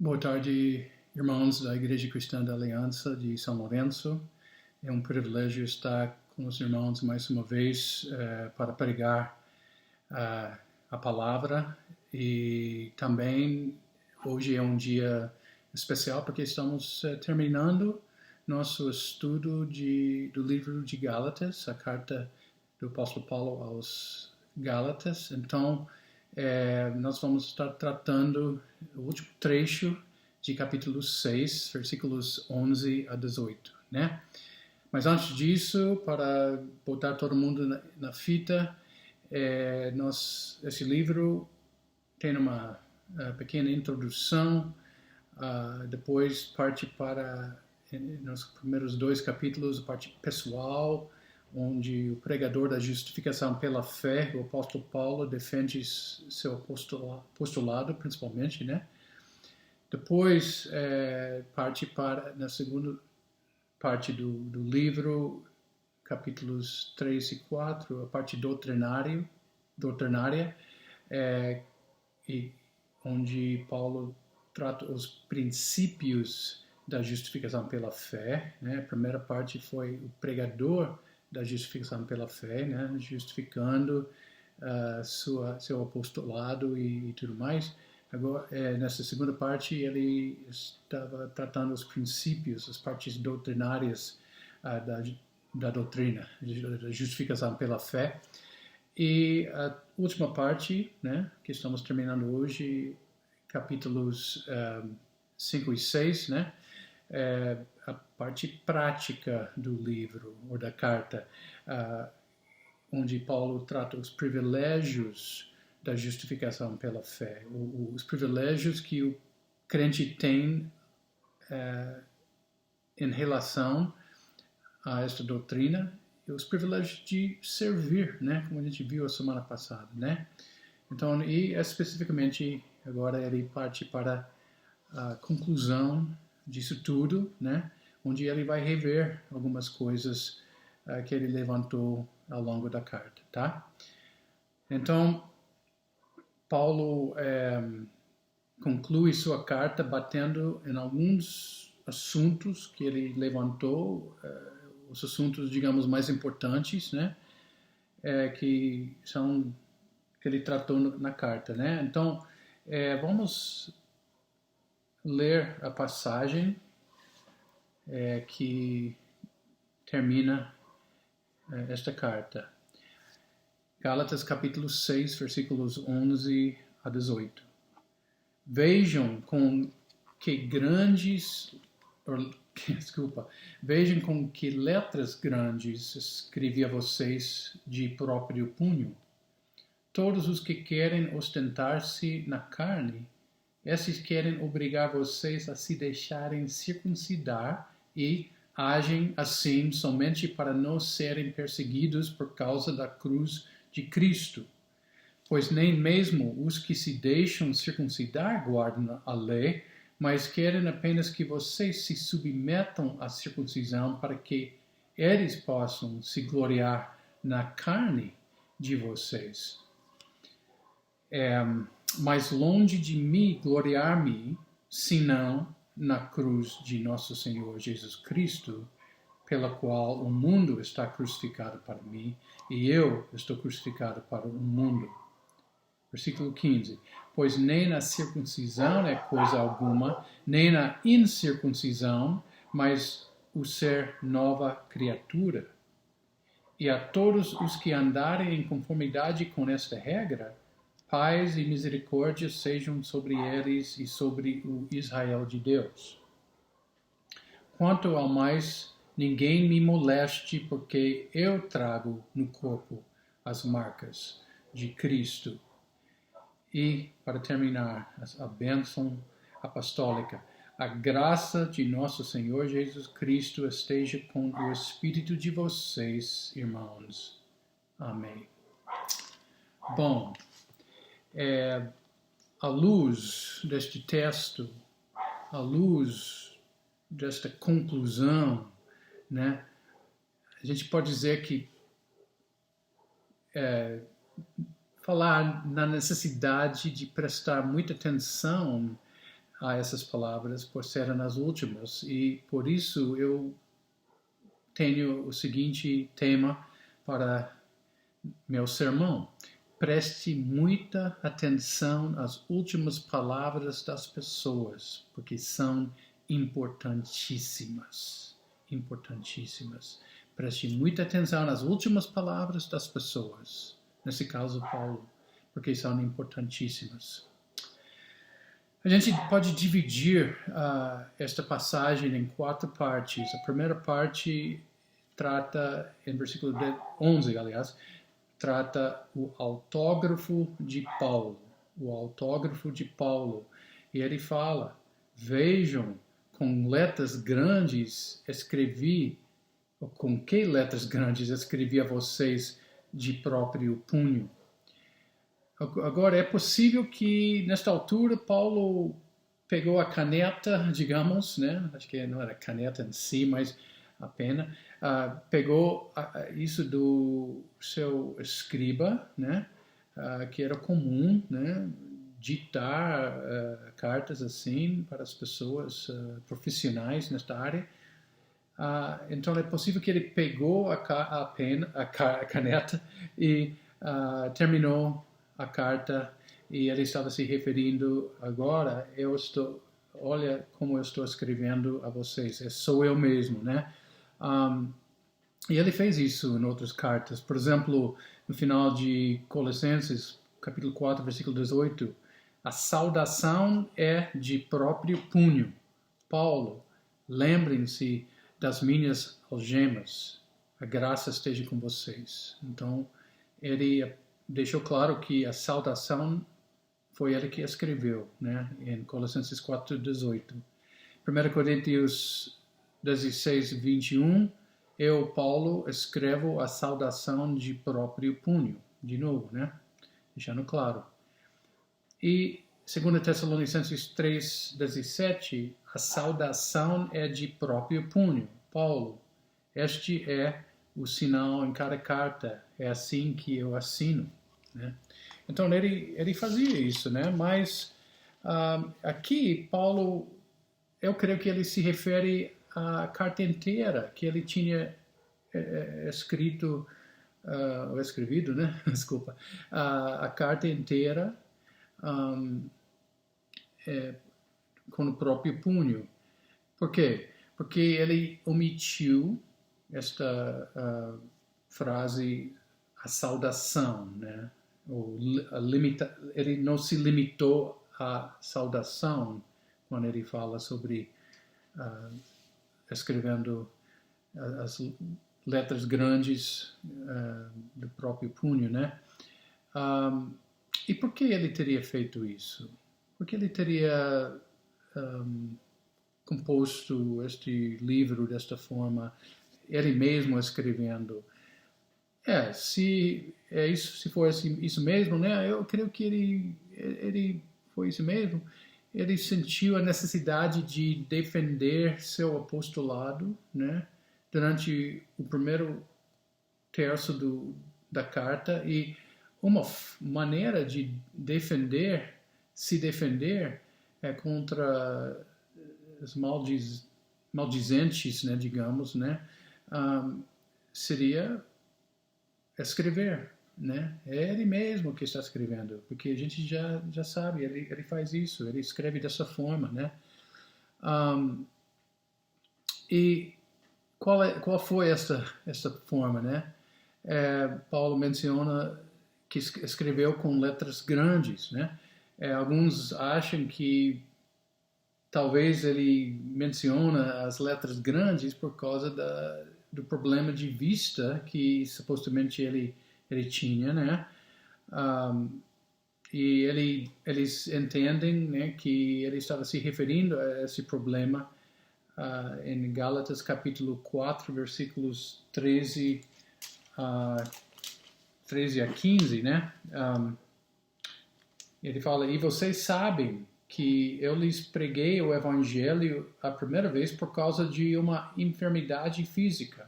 Boa tarde, irmãos da Igreja Cristã da Aliança de São Lourenço. É um privilégio estar com os irmãos mais uma vez para pregar a palavra. E também hoje é um dia especial porque estamos terminando nosso estudo do livro de Gálatas, a carta do apóstolo Paulo aos Gálatas. Então, nós vamos estar tratando o último trecho de capítulo 6, versículos 11 a 18, né? Mas antes disso, para botar todo mundo na fita, esse livro tem uma pequena introdução, depois parte para, nos primeiros dois capítulos, a parte pessoal, onde o pregador da justificação pela fé, o apóstolo Paulo, defende seu postulado, principalmente, né? Depois, parte para, na segunda parte do livro, capítulos 3 e 4, a parte doutrinária, e onde Paulo trata os princípios da justificação pela fé, né? A primeira parte foi o pregador da justificação pela fé, né? Justificando seu apostolado e tudo mais. Agora, nessa segunda parte, ele estava tratando os princípios, as partes doutrinárias da doutrina, da justificação pela fé. E a última parte, né, que estamos terminando hoje, capítulos 5 e 6, né, a parte prática do livro, ou da carta, onde Paulo trata os privilégios da justificação pela fé, os privilégios que o crente tem em relação a esta doutrina e os privilégios de servir, né, como a gente viu a semana passada, né? Então, e especificamente agora ele parte para a conclusão disso tudo, né, onde ele vai rever algumas coisas que ele levantou ao longo da carta, tá? Então, Paulo conclui sua carta batendo em alguns assuntos que ele levantou, os assuntos, digamos, mais importantes, né? Que ele tratou na carta, né? Então, vamos ler a passagem que termina esta carta. Gálatas capítulo 6, versículos 11 a 18. Vejam com que letras grandes escrevi a vocês de próprio punho. Todos os que querem ostentar-se na carne, esses querem obrigar vocês a se deixarem circuncidar e agem assim somente para não serem perseguidos por causa da cruz de Cristo. Pois nem mesmo os que se deixam circuncidar guardam a lei, mas querem apenas que vocês se submetam à circuncisão para que eles possam se gloriar na carne de vocês. Mais longe de mim gloriar-me, senão na cruz de nosso Senhor Jesus Cristo, pela qual o mundo está crucificado para mim e eu estou crucificado para o mundo. Versículo 15. Pois nem na circuncisão é coisa alguma, nem na incircuncisão, mas o ser nova criatura. E a todos os que andarem em conformidade com esta regra, paz e misericórdia sejam sobre eles e sobre o Israel de Deus. Quanto ao mais, ninguém me moleste, porque eu trago no corpo as marcas de Cristo. E, para terminar, a bênção apostólica. A graça de nosso Senhor Jesus Cristo esteja com o espírito de vocês, irmãos. Amém. Bom, à luz deste texto, à luz desta conclusão, né, a gente pode dizer que falar na necessidade de prestar muita atenção a essas palavras por serem as últimas. E por isso eu tenho o seguinte tema para meu sermão: preste muita atenção às últimas palavras das pessoas, porque são importantíssimas. Importantíssimas. Preste muita atenção nas últimas palavras das pessoas, nesse caso Paulo, porque são importantíssimas. A gente pode dividir esta passagem em 4 partes. A primeira parte trata, em versículo 11, aliás, trata o autógrafo de Paulo. O autógrafo de Paulo. E ele fala: vejam, com letras grandes escrevi, ou com que letras grandes escrevi a vocês de próprio punho. Agora, é possível que, nesta altura, Paulo pegou a caneta, digamos, né? Acho que não era caneta em si, mas a pena. Pegou isso do seu escriba, né? Que era comum, né? Ditar cartas assim para as pessoas profissionais nesta área. Então, é possível que ele pegou a caneta e terminou a carta, e ele estava se referindo: agora olha como eu estou escrevendo a vocês, sou eu mesmo, né? E ele fez isso em outras cartas. Por exemplo, no final de Colossenses, capítulo 4, versículo 18, a saudação é de próprio punho. Paulo, lembrem-se das minhas algemas, a graça esteja com vocês. Então, ele deixou claro que a saudação foi ele que escreveu, né, em Colossenses 4:18. 1 Coríntios 16:21, eu, Paulo, escrevo a saudação de próprio punho. De novo, né, deixando claro. E 2 Tessalonicenses 3:17, a saudação é de próprio punho. Paulo, este é o sinal em cada carta, é assim que eu assino. Né? Então ele fazia isso, né? Mas aqui Paulo, eu creio que ele se refere à carta inteira que ele tinha escrito, ou escrevido, né? Desculpa, a carta inteira com o próprio punho. Por quê? Porque ele omitiu esta frase, a saudação, né? Ele não se limitou à saudação quando ele fala sobre escrevendo as letras grandes do próprio punho, né? E por que ele teria feito isso? Por que ele teria composto este livro desta forma, ele mesmo escrevendo? Se for isso mesmo, né? Eu creio que ele foi isso mesmo. Ele sentiu a necessidade de defender seu apostolado, né? Durante o primeiro terço da carta, e uma maneira de se defender é contra os maldizentes, né? Digamos, né? Seria escrever, né? É ele mesmo que está escrevendo, porque a gente já sabe, ele faz isso, ele escreve dessa forma, né? E qual foi esta forma, né? Paulo menciona que escreveu com letras grandes, né? Alguns acham que talvez ele menciona as letras grandes por causa do problema de vista que supostamente ele tinha, né? E eles entendem, né, que ele estava se referindo a esse problema em Gálatas capítulo 4, versículos 13 a 15, né? Ele fala: e vocês sabem que eu lhes preguei o evangelho a primeira vez por causa de uma enfermidade física.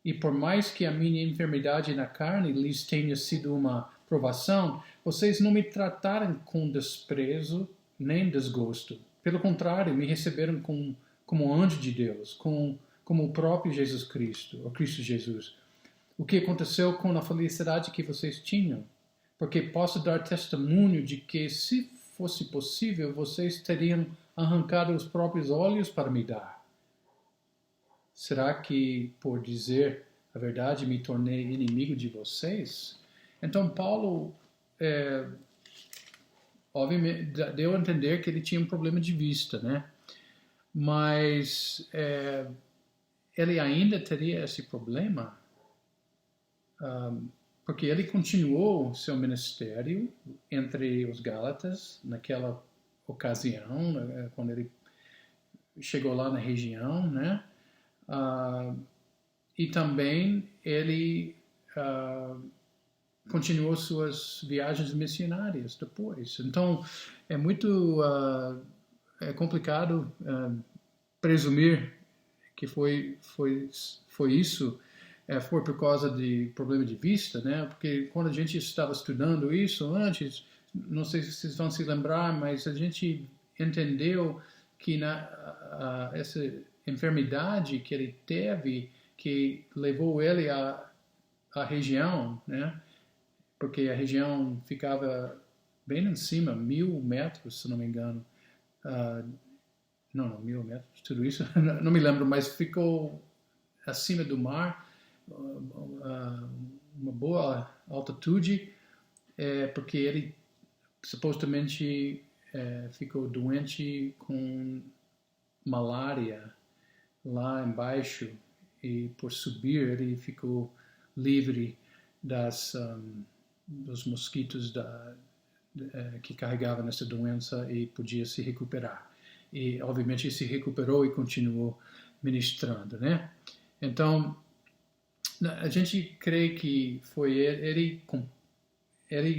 E por mais que a minha enfermidade na carne lhes tenha sido uma provação, vocês não me trataram com desprezo nem desgosto. pelo contrário, me receberam como anjo de Deus, como o próprio Jesus Cristo, o Cristo Jesus. O que aconteceu com a felicidade que vocês tinham? Porque posso dar testemunho de que, se fosse possível, vocês teriam arrancado os próprios olhos para me dar. Será que, por dizer a verdade, me tornei inimigo de vocês? Então, Paulo, obviamente, deu a entender que ele tinha um problema de vista, né? Mas ele ainda teria esse problema, porque ele continuou seu ministério entre os Gálatas naquela ocasião, quando ele chegou lá na região, né? E também ele continuou suas viagens missionárias depois. Então, é muito complicado presumir que foi isso, foi por causa de problema de vista, né? Porque quando a gente estava estudando isso antes, não sei se vocês vão se lembrar, mas a gente entendeu que essa enfermidade que ele teve, que levou ele à região, né? Porque a região ficava bem em cima, 1.000 metros, se não me engano. Não, 1.000 metros, tudo isso, não me lembro, mas ficou acima do mar, uma boa altitude, porque ele supostamente ficou doente com malária lá embaixo, e por subir ele ficou livre dos mosquitos que carregavam essa doença e podia se recuperar. E, obviamente, ele se recuperou e continuou ministrando, né? Então, a gente crê que foi ele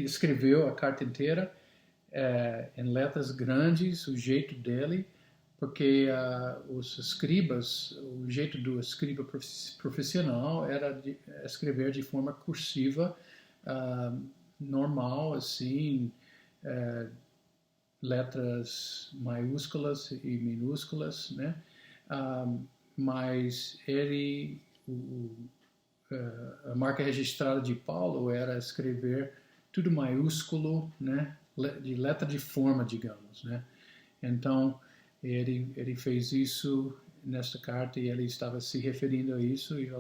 escreveu a carta inteira em letras grandes, o jeito dele, porque os escribas, o jeito do escriba profissional era de escrever de forma cursiva, normal, assim, letras maiúsculas e minúsculas, né? Mas a marca registrada de Paulo era escrever tudo maiúsculo, né? De letra de forma, digamos, né? Então, ele fez isso nesta carta e ele estava se referindo a isso e,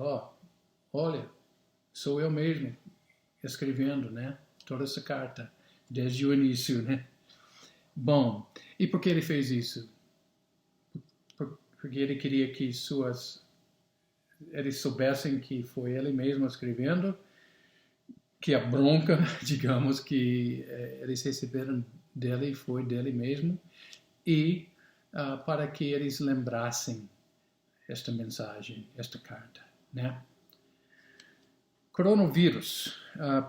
olha, sou eu mesmo escrevendo, né? Toda essa carta, desde o início, né? Bom, e por que ele fez isso? Porque ele queria que eles soubessem que foi ele mesmo escrevendo, que a bronca, digamos, que eles receberam dele foi dele mesmo, e para que eles lembrassem esta mensagem, esta carta, né? Coronavírus.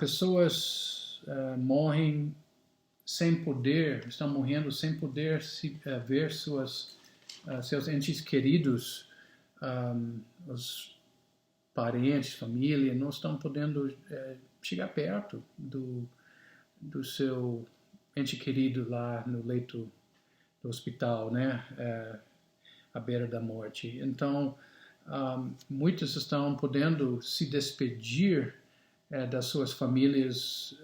Pessoas morrem sem poder, estão morrendo sem poder ver seus entes queridos, os parentes, família, não estão podendo chegar perto do seu ente querido lá no leito do hospital, né, à beira da morte. Então, muitos estão podendo se despedir das suas famílias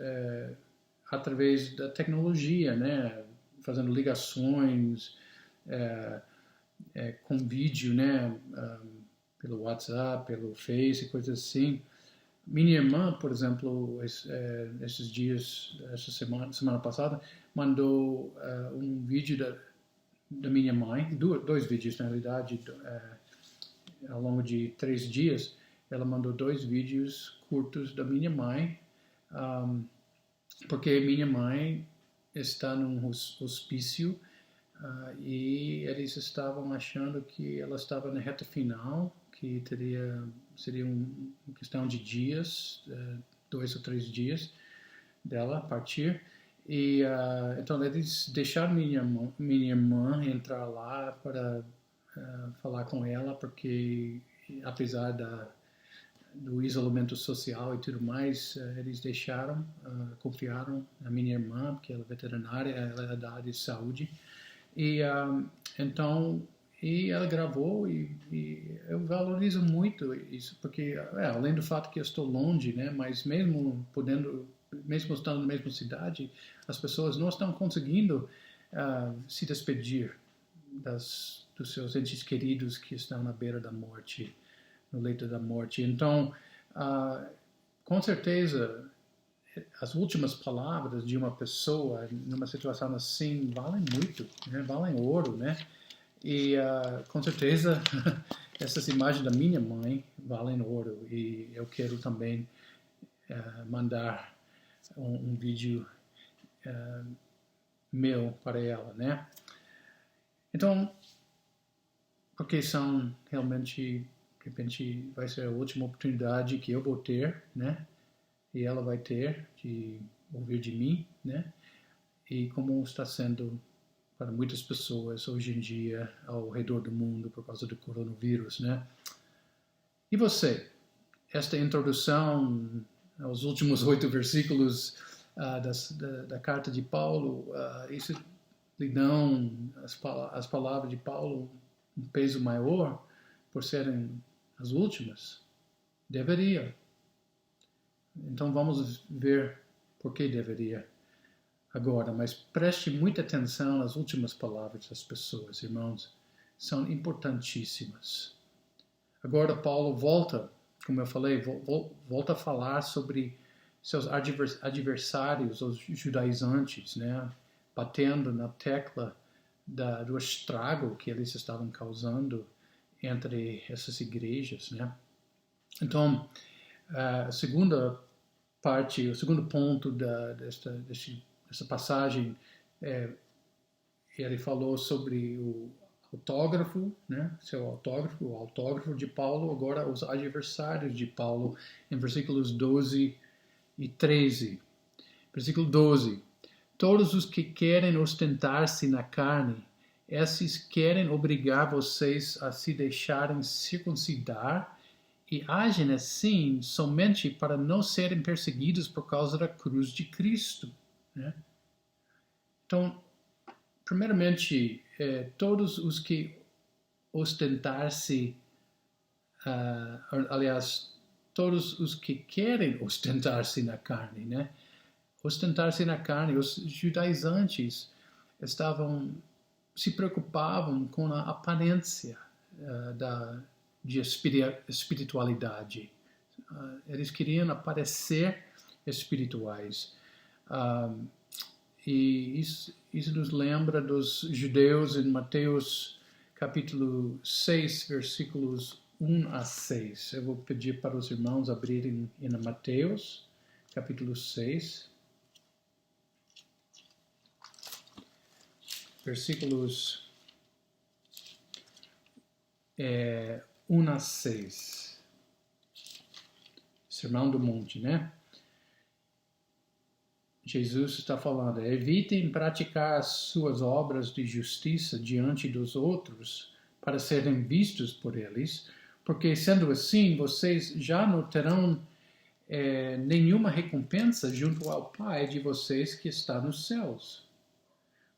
através da tecnologia, né, fazendo ligações com vídeo, né, pelo WhatsApp, pelo Face, coisas assim. Minha irmã, por exemplo, esses dias, essa semana passada, mandou um vídeo da minha mãe, dois vídeos na realidade, ao longo de 3 dias, ela mandou 2 vídeos curtos da minha mãe, porque minha mãe está num hospício e eles estavam achando que ela estava na reta final, que seria uma questão de dias, 2 ou 3 dias dela partir. E então eles deixaram minha irmã entrar lá para falar com ela, porque apesar do isolamento social e tudo mais, eles confiaram na minha irmã, porque ela é veterinária, ela é da área de saúde, Então, e ela gravou e eu valorizo muito isso, porque além do fato que eu estou longe, né, mas mesmo estando na mesma cidade, as pessoas não estão conseguindo se despedir dos seus entes queridos que estão na beira da morte, no leito da morte. Então, com certeza, as últimas palavras de uma pessoa numa situação assim valem muito, né? Valem ouro, né? E com certeza essas imagens da minha mãe valem ouro, e eu quero também mandar um vídeo meu para ela, né? Então, porque são realmente, de repente, vai ser a última oportunidade que eu vou ter, né? E ela vai ter de ouvir de mim, né? E como está sendo para muitas pessoas hoje em dia ao redor do mundo por causa do coronavírus, né? E você? Esta introdução aos últimos 8 versículos da carta de Paulo, isso lhe dão as palavras de Paulo um peso maior por serem as últimas? Deveria. Então vamos ver por que deveria agora, mas preste muita atenção nas últimas palavras das pessoas, irmãos, são importantíssimas. Agora Paulo volta, como eu falei, volta a falar sobre seus adversários, os judaizantes, né, batendo na tecla do estrago que eles estavam causando entre essas igrejas, né. Então, a segunda parte, o segundo ponto dessa passagem, ele falou sobre o autógrafo, né? O autógrafo de Paulo, agora os adversários de Paulo, em versículos 12 e 13. Versículo 12. Todos os que querem ostentar-se na carne, esses querem obrigar vocês a se deixarem circuncidar e agem assim somente para não serem perseguidos por causa da cruz de Cristo, né? Então, primeiramente, todos os que ostentar-se, aliás, todos os que querem ostentar-se na carne, né? Ostentar-se na carne, os judaizantes se preocupavam com a aparência de espiritualidade. Eles queriam aparecer espirituais. E isso nos lembra dos judeus em Mateus capítulo 6, versículos 1 a 6. Eu vou pedir para os irmãos abrirem em Mateus capítulo 6, versículos 1 a 6. Sermão do Monte, né? Jesus está falando, evitem praticar as suas obras de justiça diante dos outros para serem vistos por eles, porque sendo assim, vocês já não terão nenhuma recompensa junto ao Pai de vocês que está nos céus.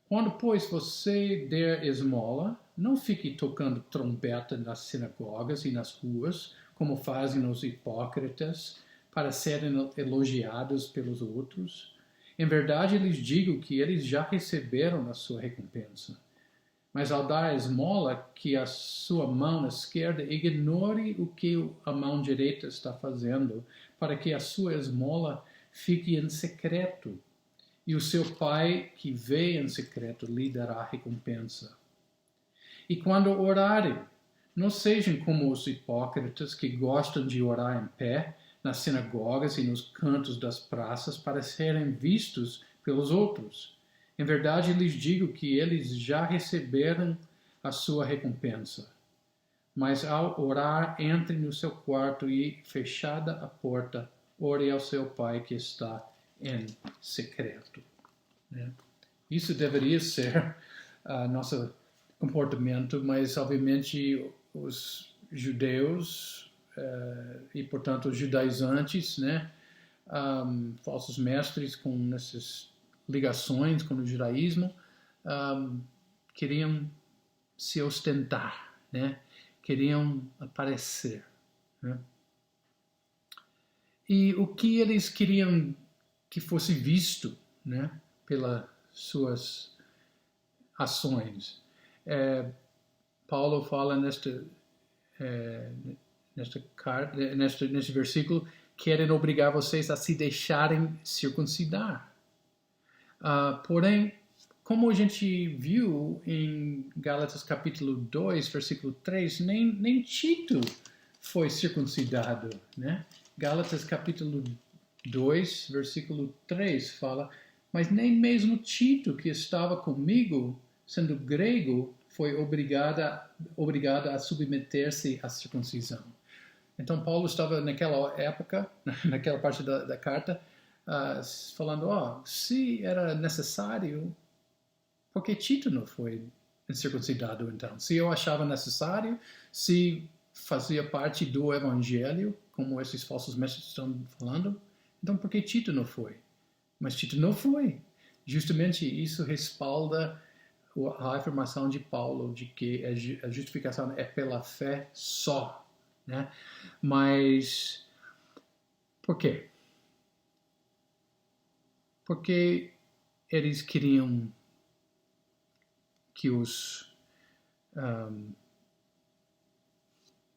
Quando, pois, você der esmola, não fique tocando trombeta nas sinagogas e nas ruas, como fazem os hipócritas, para serem elogiados pelos outros. Em verdade, lhes digo que eles já receberam a sua recompensa. Mas ao dar a esmola, que a sua mão esquerda ignore o que a mão direita está fazendo, para que a sua esmola fique em secreto. E o seu Pai, que vê em secreto, lhe dará recompensa. E quando orarem, não sejam como os hipócritas que gostam de orar em pé, nas sinagogas e nos cantos das praças, para serem vistos pelos outros. Em verdade, lhes digo que eles já receberam a sua recompensa. Mas ao orar, entre no seu quarto e, fechada a porta, ore ao seu Pai que está em secreto. Isso deveria ser nosso comportamento, mas obviamente os judeus e portanto os judaizantes, né, falsos mestres com essas ligações com o judaísmo, queriam se ostentar, né? Queriam aparecer, né? E o que eles queriam que fosse visto, né, pelas suas ações. Paulo fala neste versículo, querem obrigar vocês a se deixarem circuncidar. Porém, como a gente viu em Gálatas capítulo 2, versículo 3, nem Tito foi circuncidado, né? Gálatas capítulo 2, versículo 3 fala, mas nem mesmo Tito, que estava comigo, sendo grego, foi obrigado a submeter-se à circuncisão. Então Paulo estava naquela época, naquela parte da carta, falando, se era necessário, por que Tito não foi circuncidado então? Se eu achava necessário, se fazia parte do evangelho, como esses falsos mestres estão falando, então por que Tito não foi? Mas Tito não foi. Justamente isso respalda a afirmação de Paulo de que a justificação é pela fé só, né? Mas por quê? Porque eles queriam que os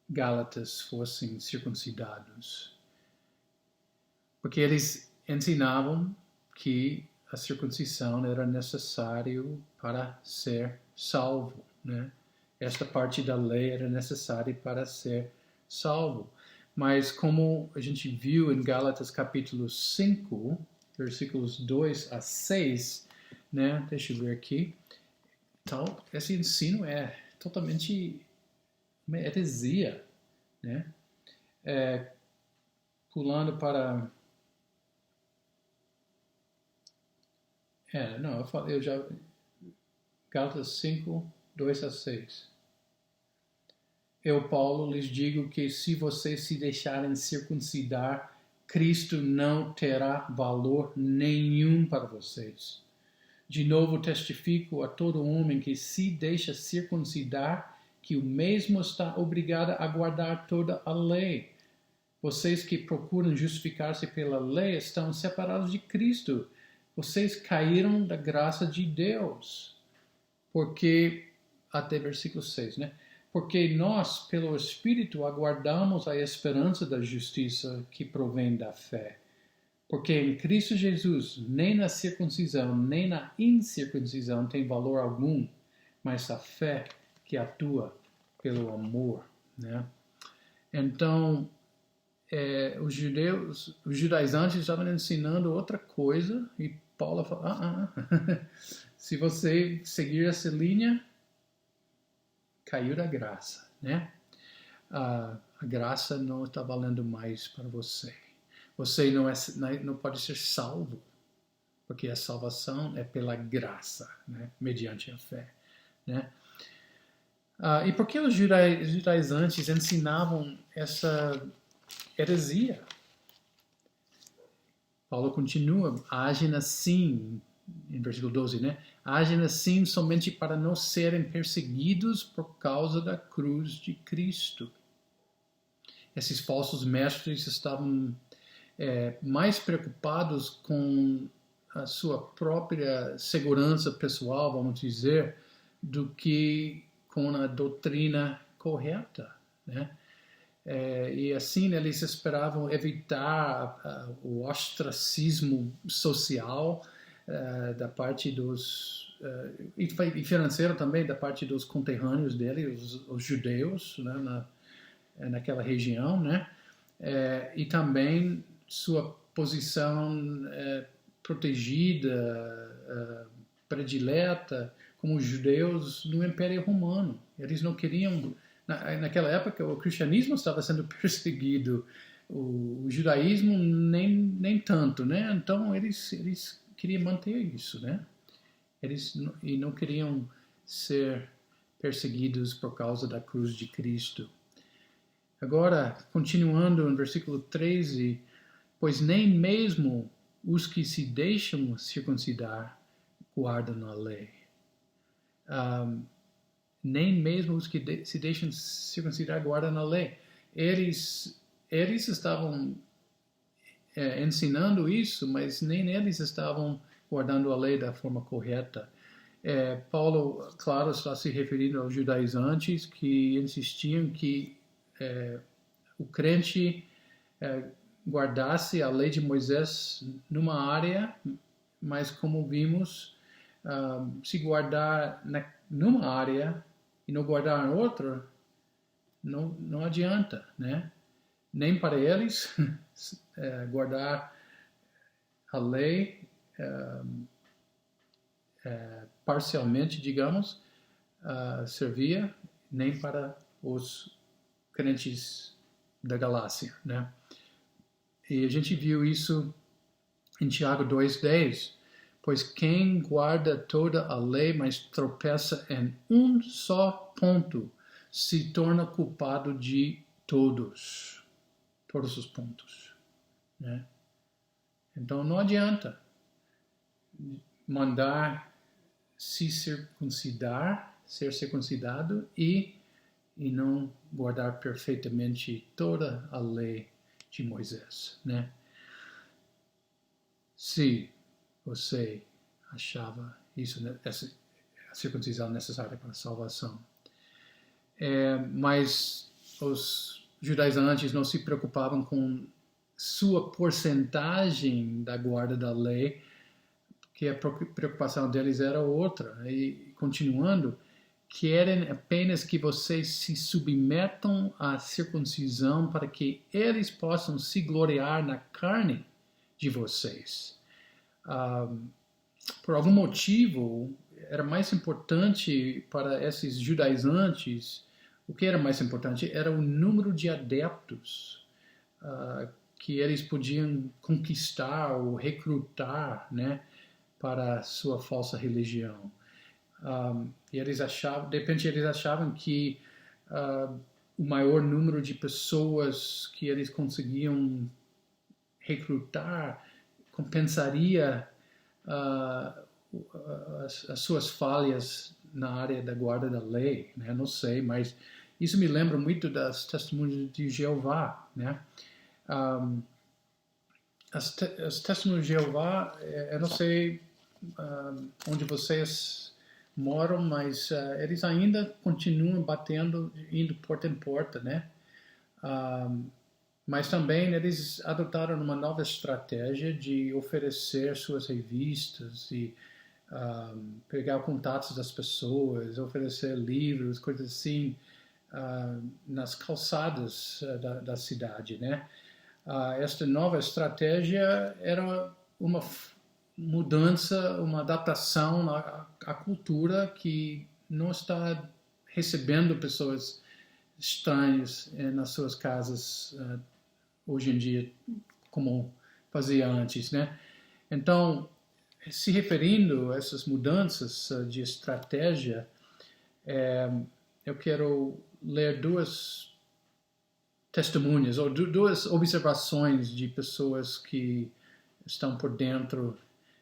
Gálatas fossem circuncidados. Porque eles ensinavam que a circuncisão era necessário para ser salvo, né? Esta parte da lei era necessária para ser salvo. Mas como a gente viu em Gálatas capítulo 5, versículos 2 a 6, né? Deixa eu ver aqui. Então, esse ensino é totalmente uma heresia, né? Pulando para... eu já... Gálatas 5, 2 a 6. Eu, Paulo, lhes digo que se vocês se deixarem circuncidar, Cristo não terá valor nenhum para vocês. De novo testifico a todo homem que se deixa circuncidar, que o mesmo está obrigado a guardar toda a lei. Vocês que procuram justificar-se pela lei estão separados de Cristo. Vocês caíram da graça de Deus. Porque, até versículo 6, né? Porque nós, pelo Espírito, aguardamos a esperança da justiça que provém da fé. Porque em Cristo Jesus, nem na circuncisão, nem na incircuncisão tem valor algum, mas a fé que atua pelo amor, né? Então, os judaizantes estavam ensinando outra coisa, e Paulo fala, se você seguir essa linha, caiu da graça, né? A graça não está valendo mais para você. Você não pode ser salvo, porque a salvação é pela graça, né? Mediante a fé, né? E por que os judaizantes ensinavam essa heresia? Paulo continua, agem assim, em versículo 12, né? Agem assim somente para não serem perseguidos por causa da cruz de Cristo. Esses falsos mestres estavam mais preocupados com a sua própria segurança pessoal, vamos dizer, do que com a doutrina correta, né? E assim eles esperavam evitar o ostracismo social da parte dos e financeiro também da parte dos conterrâneos dele, os judeus, né, naquela região, né? E também sua posição protegida, predileta, como judeus no Império Romano. Eles não queriam... Naquela época, o cristianismo estava sendo perseguido, o judaísmo nem tanto, né? Então, eles queriam manter isso, né? E não queriam ser perseguidos por causa da cruz de Cristo. Agora, continuando no versículo 13, pois nem mesmo os que se deixam circuncidar guardam a lei. nem mesmo os que se deixam circuncidar guardam a lei. Eles estavam ensinando isso, mas nem eles estavam guardando a lei da forma correta. Paulo, claro, está se referindo aos judaizantes que insistiam que o crente guardasse a lei de Moisés numa área, mas como vimos, se guardar numa área e não guardar em outra, não adianta, né? Nem para eles guardar a lei parcialmente, digamos, servia, nem para os crentes da Galácia, né? E a gente viu isso em Tiago 2:10, pois quem guarda toda a lei, mas tropeça em um só ponto, se torna culpado de todos os pontos, né? Então não adianta mandar se circuncidar, ser circuncidado e não guardar perfeitamente toda a lei de Moisés, né? Se você achava isso, a circuncisão necessária para a salvação. Mas os judaizantes não se preocupavam com sua porcentagem da guarda da lei, que a preocupação deles era outra. E continuando, querem apenas que vocês se submetam à circuncisão para que eles possam se gloriar na carne de vocês. Por algum motivo, era mais importante para esses judaizantes, o que era mais importante era o número de adeptos que eles podiam conquistar ou recrutar, né, para a sua falsa religião. E eles achavam, de repente eles achavam que o maior número de pessoas que eles conseguiam recrutar compensaria as suas falhas na área da guarda da lei, né? Não sei, mas isso me lembra muito das testemunhas de Jeová, né? As testemunhas de Jeová, eu não sei onde vocês moram, mas eles ainda continuam batendo, indo porta em porta, né? Mas também eles adotaram uma nova estratégia de oferecer suas revistas e pegar contatos das pessoas, oferecer livros, coisas assim, nas calçadas da cidade, né? Esta nova estratégia era uma mudança, uma adaptação à cultura que não está recebendo pessoas estranhas nas suas casas hoje em dia, como fazia antes, né? Então, se referindo a essas mudanças de estratégia, eu quero ler duas testemunhas, ou duas observações de pessoas que estão por dentro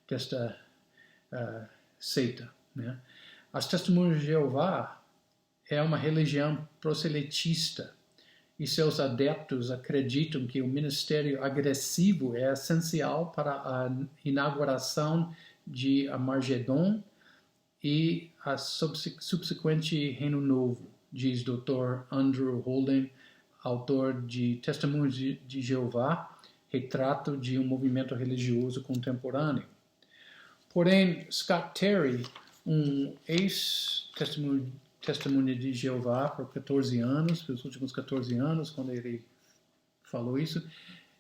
desta seita, né? As testemunhas de Jeová é uma religião proselitista e seus adeptos acreditam que o ministério agressivo é essencial para a inauguração de Armagedon e a subsequente Reino Novo, diz Dr. Andrew Holden, autor de Testemunhos de Jeová, retrato de um movimento religioso contemporâneo. Porém, Scott Terry, um ex-testemunha de Jeová por 14 anos, pelos últimos 14 anos, quando ele falou isso,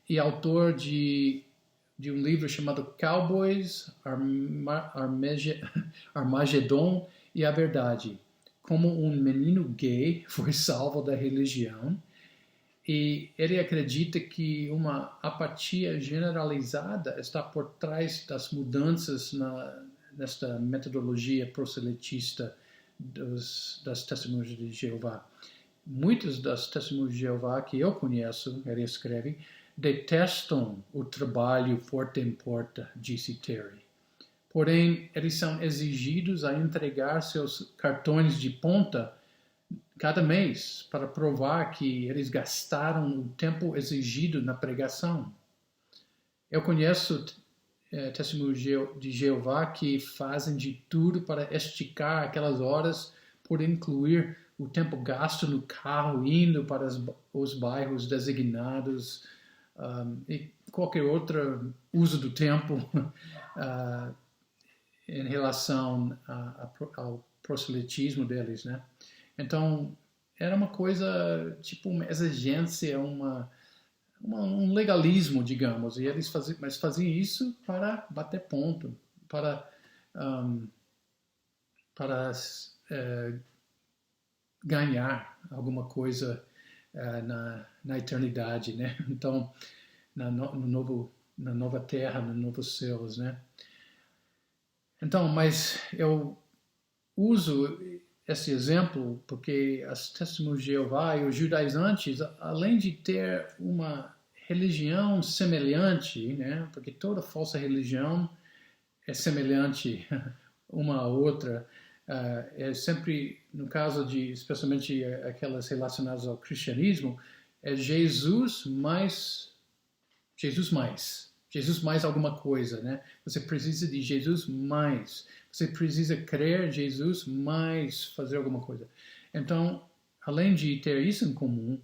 e autor de um livro chamado Cowboys, Armagedon e a Verdade, como um menino gay foi salvo da religião. E ele acredita que uma apatia generalizada está por trás das mudanças nesta metodologia proselitista das testemunhas de Jeová. Muitas das testemunhas de Jeová que eu conheço, ele escreve, detestam o trabalho porta em porta, disse Terry, porém eles são exigidos a entregar seus cartões de ponta cada mês para provar que eles gastaram o tempo exigido na pregação. Eu conheço testemunhos de Jeová que fazem de tudo para esticar aquelas horas por incluir o tempo gasto no carro, indo para os bairros designados e qualquer outro uso do tempo em relação ao proselitismo deles, né? Então, era uma coisa, tipo uma exigência, um legalismo, digamos, e eles faziam isso para bater ponto, para ganhar alguma coisa na eternidade, né? Então, na nova terra, nos novos céus, né? Então, mas eu uso esse exemplo porque as testemunhas de Jeová e os judaizantes, além de ter uma religião semelhante, né? Porque toda falsa religião é semelhante uma à outra, é sempre, no caso de, especialmente aquelas relacionadas ao cristianismo, é Jesus mais alguma coisa, né? Você precisa de Jesus mais. Você precisa crer em Jesus mais fazer alguma coisa. Então, além de ter isso em comum,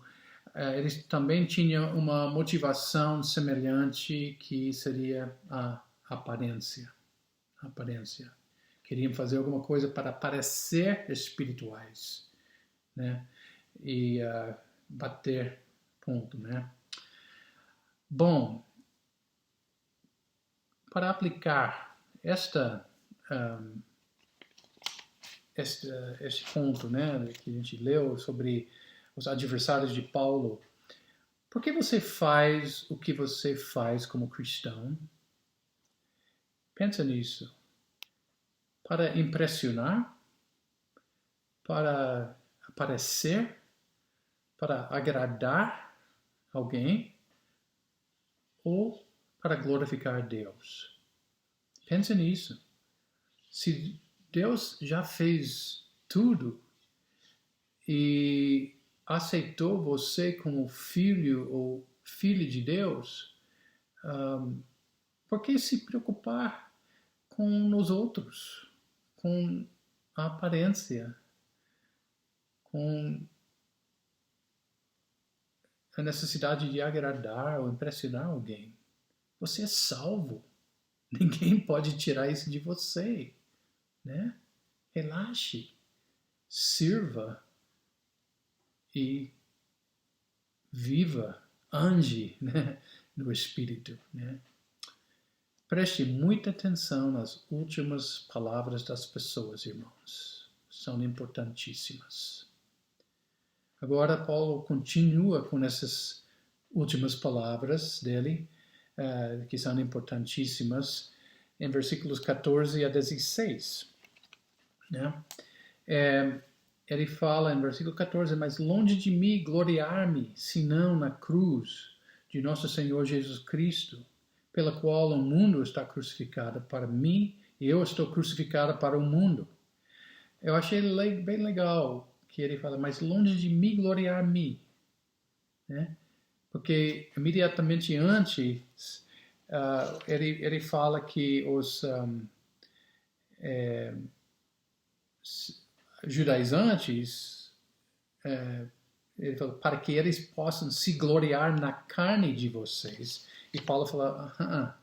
eles também tinham uma motivação semelhante que seria a aparência. Queriam fazer alguma coisa para parecer espirituais, né? E bater ponto, né? Bom, para aplicar este ponto, né, que a gente leu sobre os adversários de Paulo, por que você faz o que você faz como cristão? Pensa nisso. Para impressionar? Para aparecer? Para agradar alguém? Ou para glorificar a Deus? Pensa nisso. Se Deus já fez tudo e aceitou você como filho ou filha de Deus, por que se preocupar com os outros, com a aparência, com a necessidade de agradar ou impressionar alguém? Você é salvo. Ninguém pode tirar isso de você, né? Relaxe, sirva e viva, ande, né, no Espírito, né? Preste muita atenção nas últimas palavras das pessoas, irmãos. São importantíssimas. Agora, Paulo continua com essas últimas palavras dele, que são importantíssimas, em versículos 14 a 16. Né? Ele fala em versículo 14, mas longe de mim gloriar-me, senão na cruz de nosso Senhor Jesus Cristo, pela qual o mundo está crucificado para mim e eu estou crucificado para o mundo. Eu achei bem legal que ele fala, mas longe de mim gloriar-me, né? Porque imediatamente antes ele fala que os judaizantes, ele fala, para que eles possam se gloriar na carne de vocês. E Paulo fala,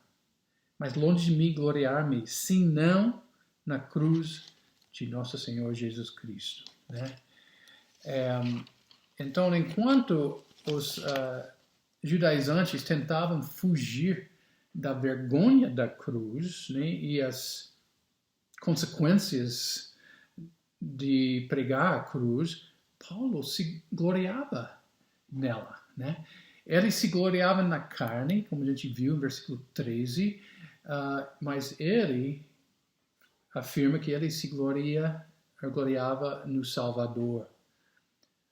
mas longe de mim gloriar-me, senão na cruz de nosso Senhor Jesus Cristo. Né? Então, enquanto os judaizantes tentavam fugir da vergonha da cruz, né, e as consequências de pregar a cruz, Paulo se gloriava nela, né? Ele se gloriava na carne, como a gente viu no versículo 13, mas ele afirma que ele se gloriava no Salvador.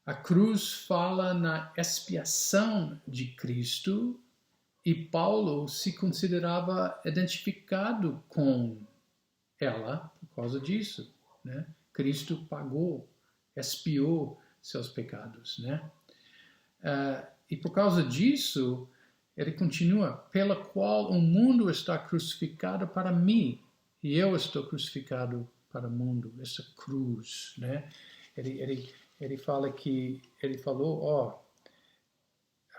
A cruz fala na expiação de Cristo e Paulo se considerava identificado com ela por causa disso, né? Cristo pagou, expiou seus pecados, né? E por causa disso, ele continua, pela qual o mundo está crucificado para mim, e eu estou crucificado para o mundo, essa cruz, né? Ele fala que, ele falou,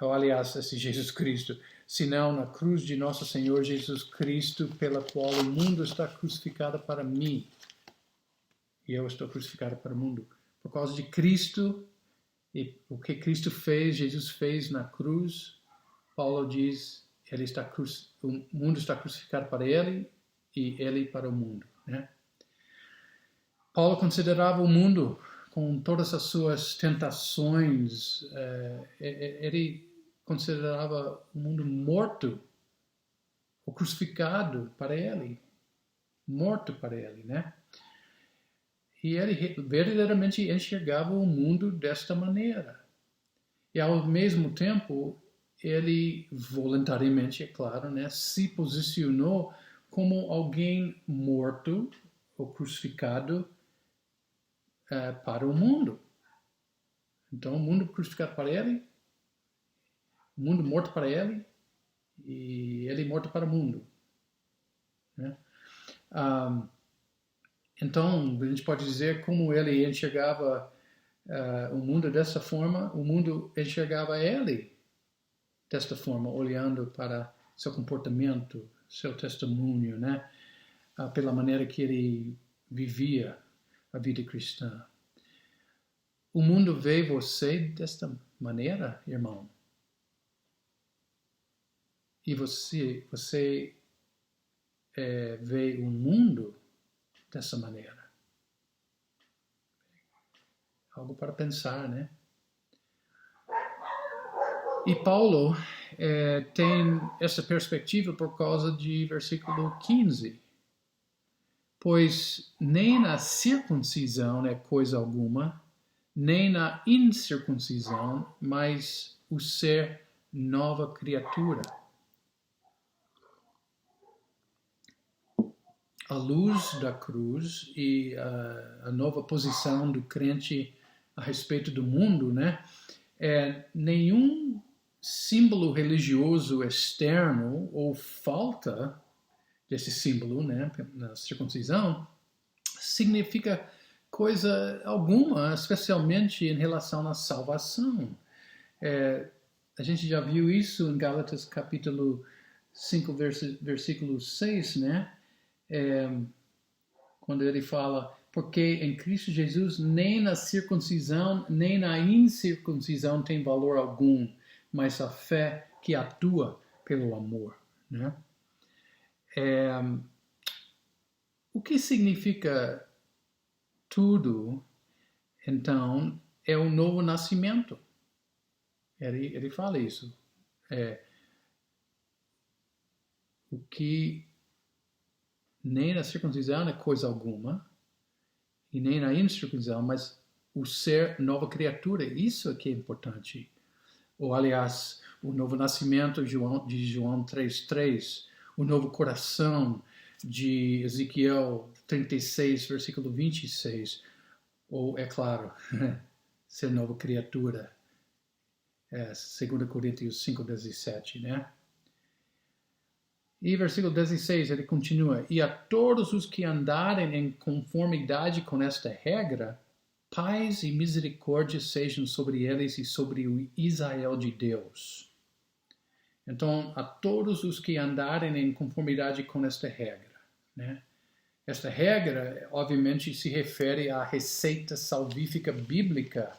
aliás, esse Jesus Cristo, senão na cruz de nosso Senhor Jesus Cristo, pela qual o mundo está crucificado para mim, e eu estou crucificado para o mundo. Por causa de Cristo, e o que Cristo fez, Jesus fez na cruz, Paulo diz, o mundo está crucificado para ele e ele para o mundo, né? Paulo considerava o mundo com todas as suas tentações, ele considerava o mundo morto, ou crucificado para ele, morto para ele, né? E ele verdadeiramente enxergava o mundo desta maneira. E ao mesmo tempo, ele voluntariamente, é claro, né, se posicionou como alguém morto ou crucificado para o mundo. Então, o mundo crucificado para ele, o mundo morto para ele, e ele morto para o mundo, né? Então, a gente pode dizer como ele enxergava o mundo dessa forma, o mundo enxergava ele desta forma, olhando para seu comportamento, seu testemunho, né? Pela maneira que ele vivia a vida cristã. O mundo vê você desta maneira, irmão? E você vê o mundo dessa maneira? Algo para pensar, né? E Paulo tem essa perspectiva por causa de versículo 15. Pois nem na circuncisão é coisa alguma, nem na incircuncisão, mas o ser nova criatura. A luz da cruz e a nova posição do crente a respeito do mundo, né? Nenhum símbolo religioso externo ou falta desse símbolo, né, na circuncisão, significa coisa alguma, especialmente em relação à salvação. A gente já viu isso em Gálatas capítulo 5, versículo 6, né? Quando ele fala, porque em Cristo Jesus nem na circuncisão, nem na incircuncisão tem valor algum, mas a fé que atua pelo amor, né? O que significa tudo, então, é o novo nascimento. Ele fala isso. O que nem na circuncisão é coisa alguma, e nem na incircuncisão, mas o ser nova criatura, isso é que é importante. Ou, aliás, o novo nascimento de João 3:3, o novo coração de Ezequiel 36, versículo 26, ou, é claro, ser nova criatura, 2 Coríntios 5:17, né? E versículo 16, ele continua, e a todos os que andarem em conformidade com esta regra, paz e misericórdia sejam sobre eles e sobre o Israel de Deus. Então, a todos os que andarem em conformidade com esta regra, né? Esta regra, obviamente, se refere à receita salvífica bíblica,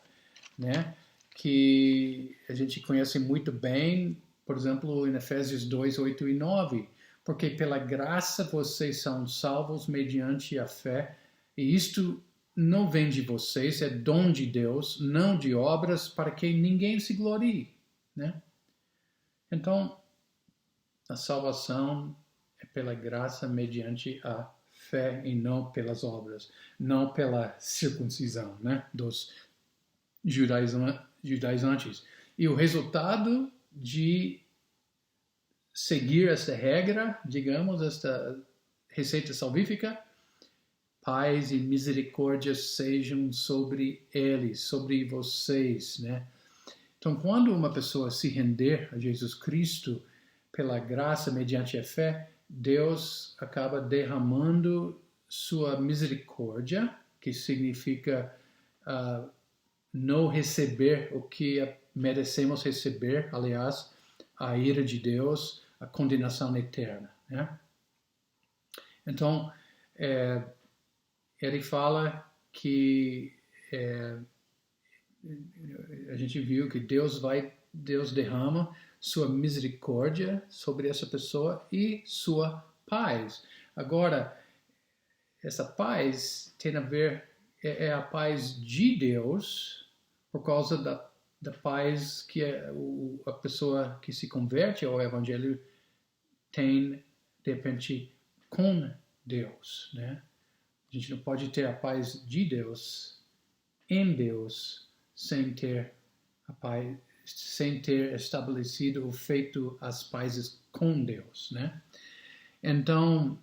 né? Que a gente conhece muito bem, por exemplo, em Efésios 2, 8 e 9. Porque pela graça vocês são salvos mediante a fé, e isto não vem de vocês, é dom de Deus, não de obras, para que ninguém se glorie, né? Então, a salvação é pela graça mediante a fé e não pelas obras, não pela circuncisão, né, dos judaizantes. E o resultado de seguir essa regra, digamos, esta receita salvífica, paz e misericórdia sejam sobre eles, sobre vocês, né? Então, quando uma pessoa se render a Jesus Cristo pela graça mediante a fé, Deus acaba derramando sua misericórdia, que significa não receber o que merecemos receber, aliás, a ira de Deus, a condenação eterna, né? Então, ele fala que a gente viu que Deus derrama sua misericórdia sobre essa pessoa e sua paz. Agora, essa paz tem a ver, é a paz de Deus, por causa da paz que a pessoa que se converte ao Evangelho tem, de repente, com Deus, né? A gente não pode ter a paz de Deus, em Deus, sem ter a paz, sem ter estabelecido ou feito as pazes com Deus, né? Então,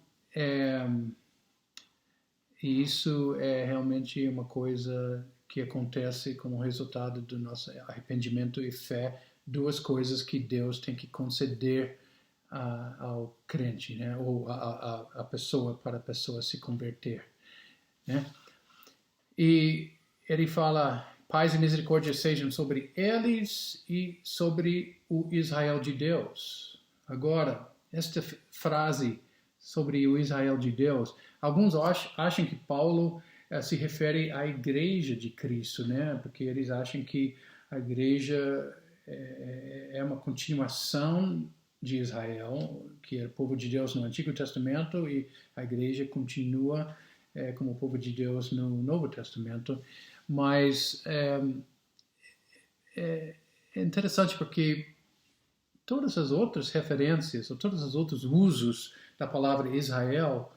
isso é realmente uma coisa que acontece como resultado do nosso arrependimento e fé, duas coisas que Deus tem que conceder ao crente, né? Ou a pessoa, para a pessoa se converter, né? E ele fala, paz e misericórdia sejam sobre eles e sobre o Israel de Deus. Agora, esta frase sobre o Israel de Deus, alguns acham que Paulo se refere à igreja de Cristo, né? Porque eles acham que a igreja é uma continuação de Israel, que é o povo de Deus no Antigo Testamento, e a igreja continua como o povo de Deus no Novo Testamento. Mas é interessante porque todas as outras referências, ou todos os outros usos da palavra Israel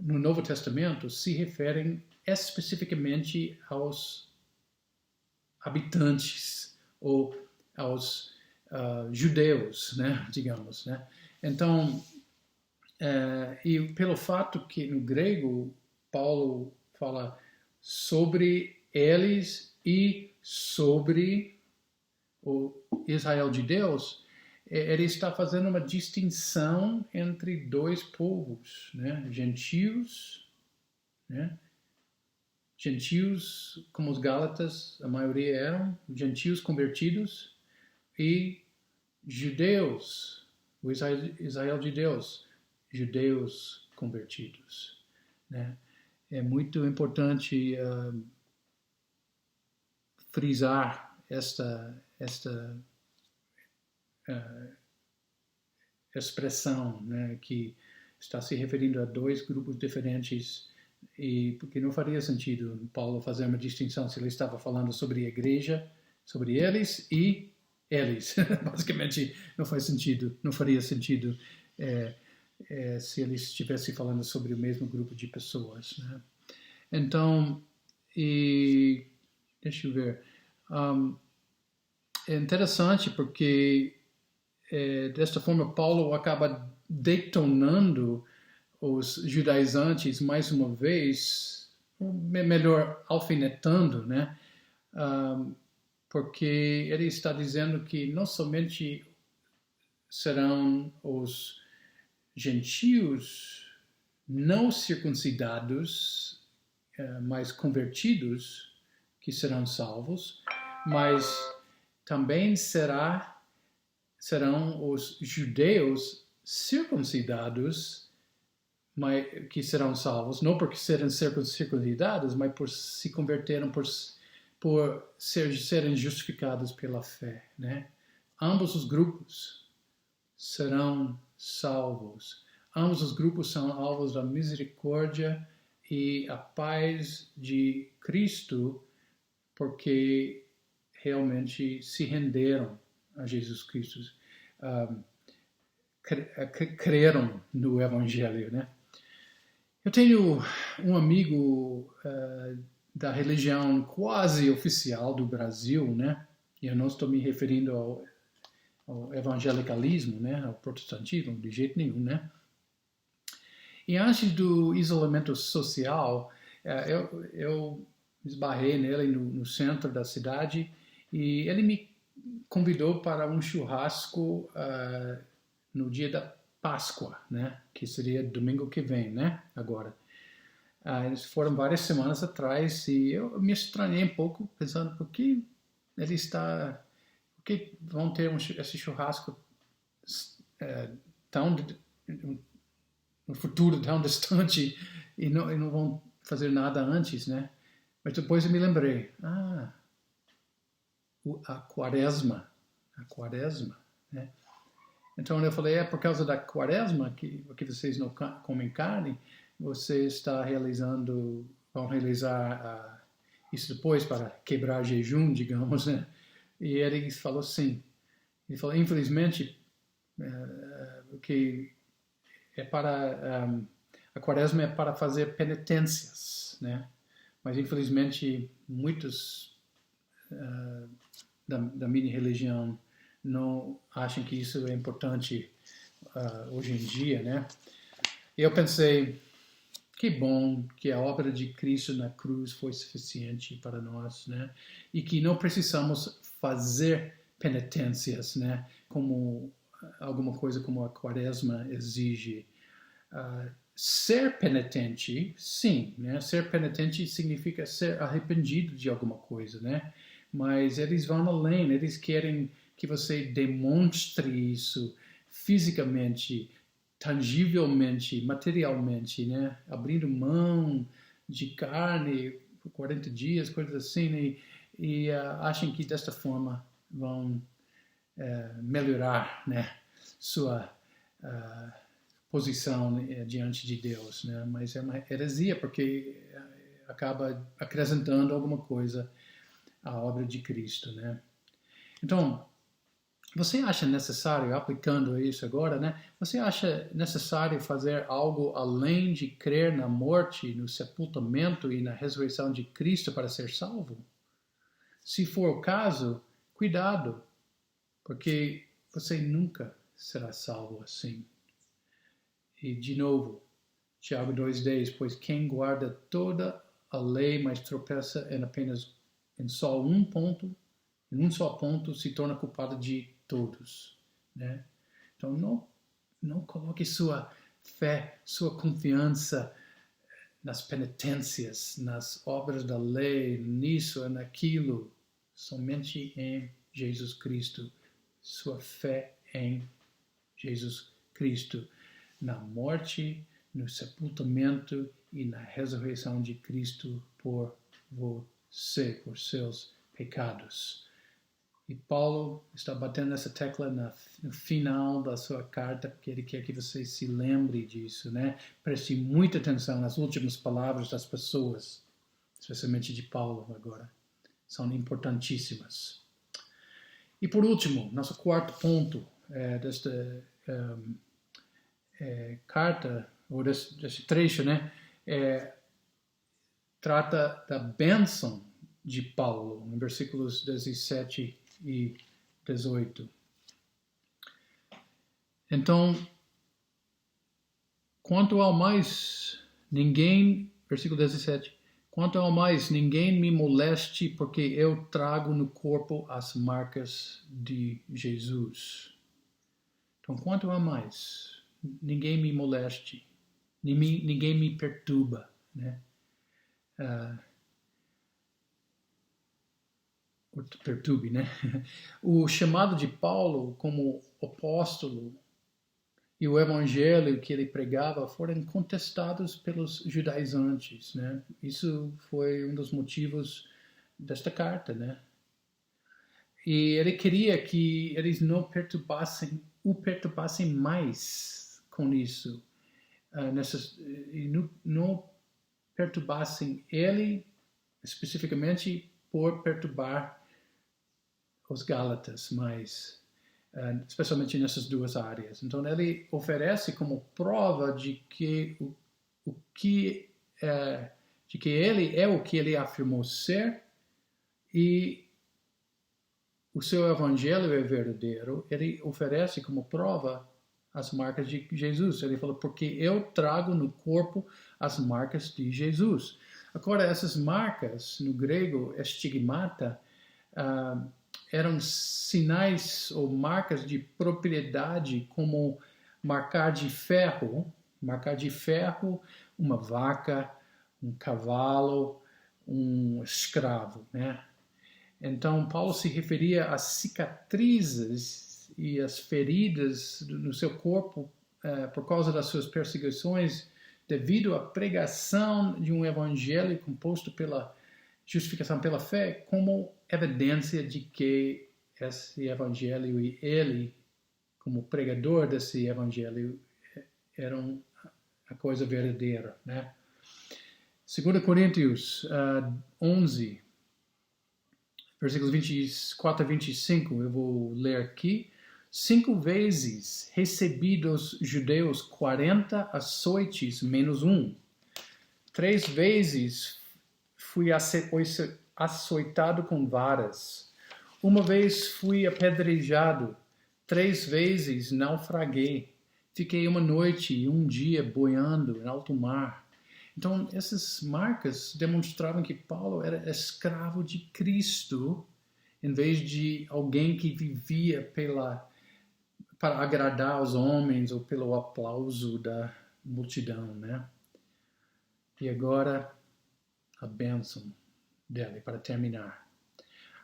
no Novo Testamento se referem especificamente aos habitantes ou aos judeus, né, digamos, né? Então, e pelo fato que no grego Paulo fala sobre eles e sobre o Israel de Deus, ele está fazendo uma distinção entre dois povos, né? Gentios, né? Gentios, como os Gálatas, a maioria eram gentios convertidos, e judeus, o Israel de Deus, judeus convertidos, né? É muito importante frisar esta expressão, né, que está se referindo a dois grupos diferentes, e porque não faria sentido Paulo fazer uma distinção se ele estava falando sobre a igreja, sobre eles e eles. Basicamente não faz sentido, não faria sentido se ele estivesse falando sobre o mesmo grupo de pessoas, né? Então, deixa eu ver, é interessante porque desta forma Paulo acaba detonando os judaizantes mais uma vez, melhor, alfinetando, né? Porque ele está dizendo que não somente serão os gentios não circuncidados, mas convertidos, que serão salvos, mas também serão os judeus circuncidados que serão salvos, não porque serem circuncidados, mas por se converteram, por serem justificados pela fé, né? Ambos os grupos serão salvos. Ambos os grupos são alvos da misericórdia e a paz de Cristo, porque realmente se renderam a Jesus Cristo, creram no Evangelho, né? Eu tenho um amigo da religião quase oficial do Brasil, né? E eu não estou me referindo ao evangelicalismo, né? Ao protestantismo, de jeito nenhum, né? E antes do isolamento social, Eu esbarrei nele no centro da cidade e ele me convidou para um churrasco no dia da Páscoa, né? Que seria domingo que vem, né? Agora. Eles foram várias semanas atrás e eu me estranhei um pouco pensando por que ele está, por que vão ter esse churrasco tão no futuro tão distante e não vão fazer nada antes, né? Mas depois eu me lembrei, a quaresma, né? Então eu falei, é por causa da quaresma que vocês não comem carne, você está vão realizar isso depois para quebrar jejum, digamos, né? E ele falou sim. Ele falou, infelizmente, que é para a quaresma é para fazer penitências, né? Mas infelizmente muitos da minha religião não acham que isso é importante hoje em dia, né? E eu pensei, que bom que a obra de Cristo na cruz foi suficiente para nós, né? E que não precisamos fazer penitências, né? Como alguma coisa como a quaresma exige. Ser penitente, sim, né? Ser penitente significa ser arrependido de alguma coisa, né? Mas eles vão além, eles querem que você demonstre isso fisicamente, tangivelmente, materialmente, né? Abrindo mão de carne por 40 dias, coisas assim, e acham que desta forma vão melhorar, né? Sua posição diante de Deus, né? Mas é uma heresia porque acaba acrescentando alguma coisa à obra de Cristo, né? Então, você acha necessário, aplicando isso agora, né? Você acha necessário fazer algo além de crer na morte, no sepultamento e na ressurreição de Cristo para ser salvo? Se for o caso, cuidado, porque você nunca será salvo assim. E, de novo, Tiago 2,10, pois quem guarda toda a lei, mas tropeça em só um ponto, em um só ponto, se torna culpado de todos, né? Então, não coloque sua fé, sua confiança nas penitências, nas obras da lei, nisso ou naquilo, somente em Jesus Cristo. Sua fé em Jesus Cristo, na morte, no sepultamento e na ressurreição de Cristo por você, por seus pecados. E Paulo está batendo nessa tecla no final da sua carta, porque ele quer que você se lembre disso, né? Preste muita atenção nas últimas palavras das pessoas, especialmente de Paulo agora. São importantíssimas. E por último, nosso quarto ponto desta carta, ou desse trecho, né? Trata da bênção de Paulo, em versículos 17 e 18. Então, quanto ao mais, versículo 17, quanto ao mais, ninguém me moleste, porque eu trago no corpo as marcas de Jesus. Então, quanto ao mais, ninguém me moleste, ninguém me perturba, né? Perturbe, né? O chamado de Paulo como apóstolo e o evangelho que ele pregava foram contestados pelos judaizantes, né? Isso foi um dos motivos desta carta, né? E ele queria que eles não o perturbassem mais com isso, e não perturbassem ele especificamente por perturbar os Gálatas, mas especialmente nessas duas áreas. Então ele oferece como prova de que de que ele é o que ele afirmou ser e o seu evangelho é verdadeiro. Ele oferece como prova as marcas de Jesus. Ele falou, porque eu trago no corpo as marcas de Jesus. Agora, essas marcas, no grego, estigmata, eram sinais ou marcas de propriedade, como marcar de ferro, uma vaca, um cavalo, um escravo, né? Então, Paulo se referia às cicatrizes e às feridas no seu corpo por causa das suas perseguições, devido à pregação de um evangelho composto pela justificação pela fé, como evidência de que esse evangelho e ele, como pregador desse evangelho, eram a coisa verdadeira, né? 2 Coríntios 11, versículos 24 a 25, eu vou ler aqui. 5 vezes recebi dos judeus 40 açoites menos 1. 3 vezes fui açoitado com varas. 1 vez fui apedrejado. 3 vezes naufraguei. Fiquei 1 noite e 1 dia boiando em alto mar. Então, essas marcas demonstravam que Paulo era escravo de Cristo, em vez de alguém que vivia para agradar os homens ou pelo aplauso da multidão, né? E agora, a bênção dele, para terminar.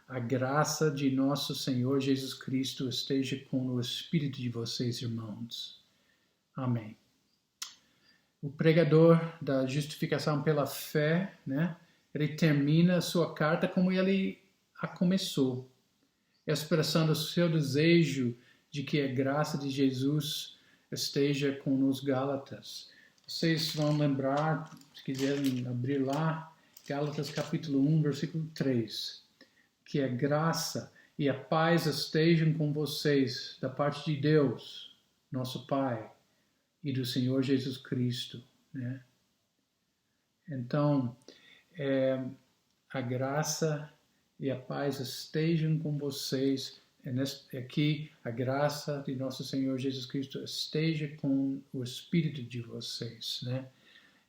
A graça de nosso Senhor Jesus Cristo esteja com o espírito de vocês, irmãos. Amém. O pregador da justificação pela fé, né? Ele termina a sua carta como ele a começou, expressando o seu desejo de que a graça de Jesus esteja com os Gálatas. Vocês vão lembrar, se quiserem abrir lá, Gálatas capítulo 1, versículo 3. Que a graça e a paz estejam com vocês da parte de Deus, nosso Pai, e do Senhor Jesus Cristo, né? Então, a graça e a paz estejam com vocês. Aqui, a graça de nosso Senhor Jesus Cristo esteja com o espírito de vocês, né?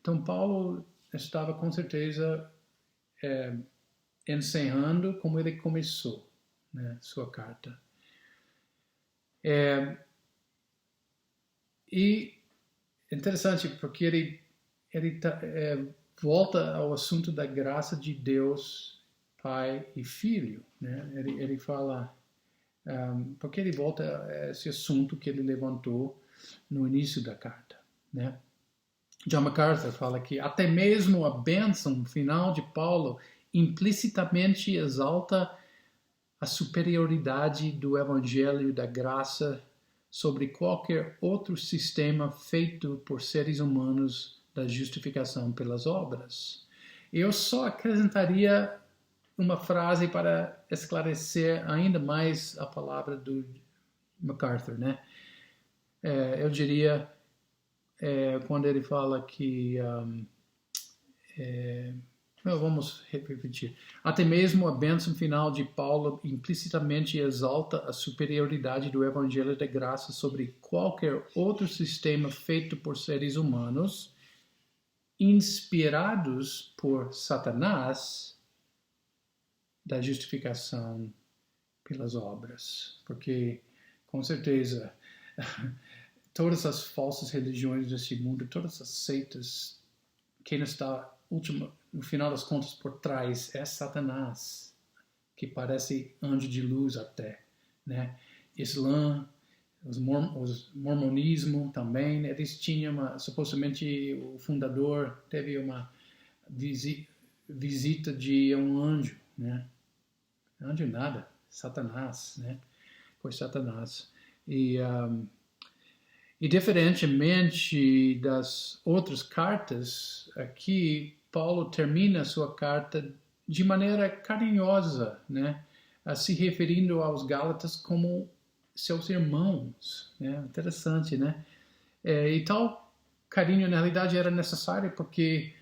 Então, Paulo estava com certeza encerrando como ele começou, né, sua carta. E interessante porque ele volta ao assunto da graça de Deus, Pai e Filho, né? Ele fala, porque ele volta a esse assunto que ele levantou no início da carta, né? John MacArthur fala que até mesmo a bênção final de Paulo implicitamente exalta a superioridade do Evangelho da graça sobre qualquer outro sistema feito por seres humanos da justificação pelas obras. Eu só acrescentaria uma frase para esclarecer ainda mais a palavra do MacArthur, né? Eu diria, quando ele fala que... vamos repetir. Até mesmo a bênção final de Paulo implicitamente exalta a superioridade do Evangelho da Graça sobre qualquer outro sistema feito por seres humanos, inspirados por Satanás, da justificação pelas obras. Porque, com certeza, todas as falsas religiões desse mundo, todas as seitas, quem está no final das contas por trás é Satanás, que parece anjo de luz até, né? Islã, os mormonismo também, eles tinham supostamente o fundador teve uma visita de um anjo, né? Anjo nada, Satanás, né? Foi Satanás. E diferentemente das outras cartas, aqui Paulo termina sua carta de maneira carinhosa, né? Se referindo aos Gálatas como seus irmãos, né? Interessante, né? E tal carinho, na realidade, era necessário porque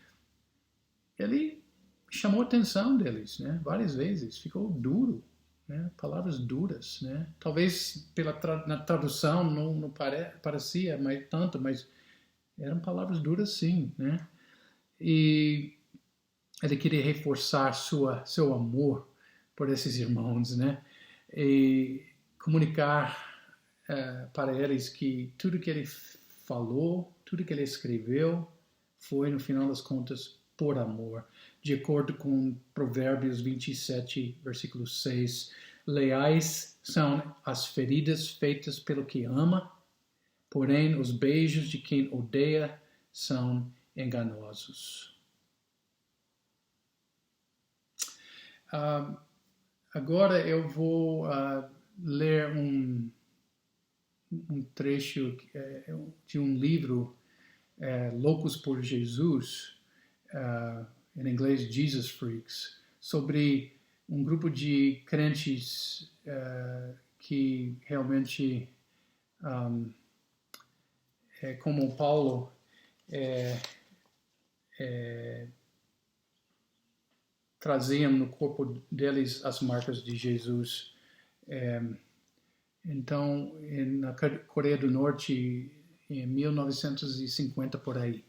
ele chamou a atenção deles, né? Várias vezes, ficou duro, né? Palavras duras, né? Talvez na tradução não parecia tanto, mas eram palavras duras sim, né? E ele queria reforçar seu amor por esses irmãos, né? E comunicar para eles que tudo que ele falou, tudo que ele escreveu, foi, no final das contas, por amor. De acordo com Provérbios 27, versículo 6, leais são as feridas feitas pelo que ama, porém os beijos de quem odeia são enganosos. Agora eu vou ler um trecho de um livro, Loucos por Jesus, em inglês Jesus Freaks, sobre um grupo de crentes que realmente, como Paulo, traziam no corpo deles as marcas de Jesus. Então, na Coreia do Norte, em 1950, por aí.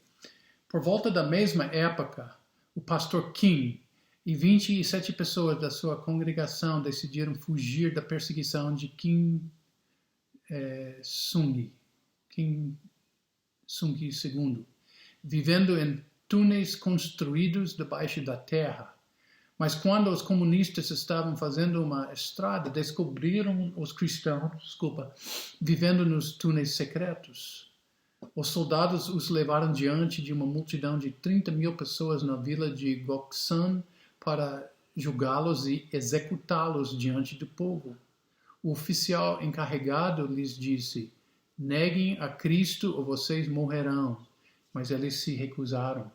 Por volta da mesma época, o pastor Kim e 27 pessoas da sua congregação decidiram fugir da perseguição de Kim Sung II, vivendo em túneis construídos debaixo da terra. Mas quando os comunistas estavam fazendo uma estrada, descobriram os cristãos, vivendo nos túneis secretos. Os soldados os levaram diante de uma multidão de 30 mil pessoas na vila de Goksan para julgá-los e executá-los diante do povo. O oficial encarregado lhes disse: neguem a Cristo ou vocês morrerão. Mas eles se recusaram.